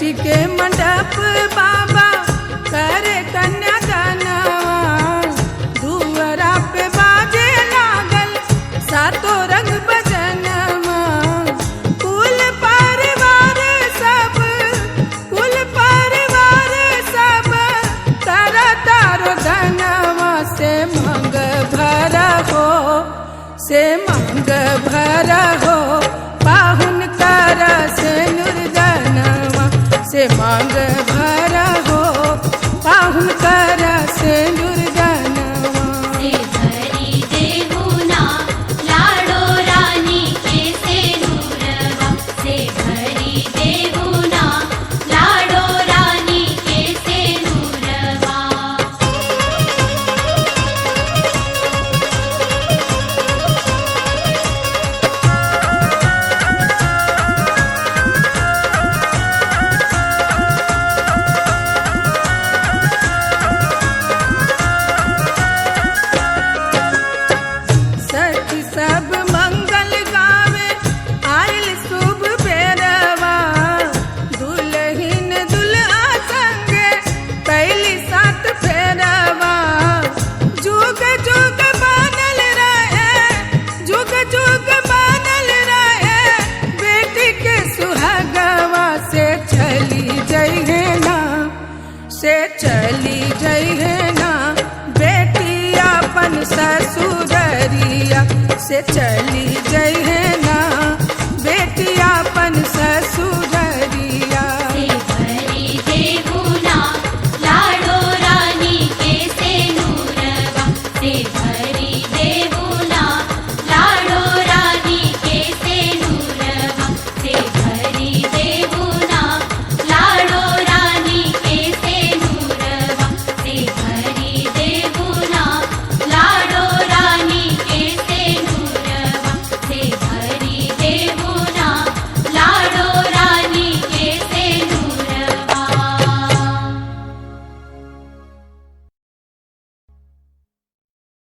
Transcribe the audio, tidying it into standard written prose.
बैठी के मंडप बाबा करे कन्यादानवा, दुअरा पे बाजे लागल सातो रंग बजनवा। कुल परिवार सब तारा तारो धनवा से मांग भरा हो, से मांग भरा हो, पाहुन कर से नुरजनवा से मांग भरा हो, पाहुन कर से नुरजनवा। से भरी देहुना लाडो रानी के से नूरवा, से भरी देहुना लाडो रानी के से नूरवा। सखी सब मंगल गावे आइल शुभ बेरवा, दुल्हिन दुल्हा संगे पहली सात फेरवा। जुग जुग बनल रहे, जुग जुग बनल रहे, बेटी के सुहागवा से चली जइहे ना, से चली जइहे ना, बेटी अपन ससुररिया से चली जई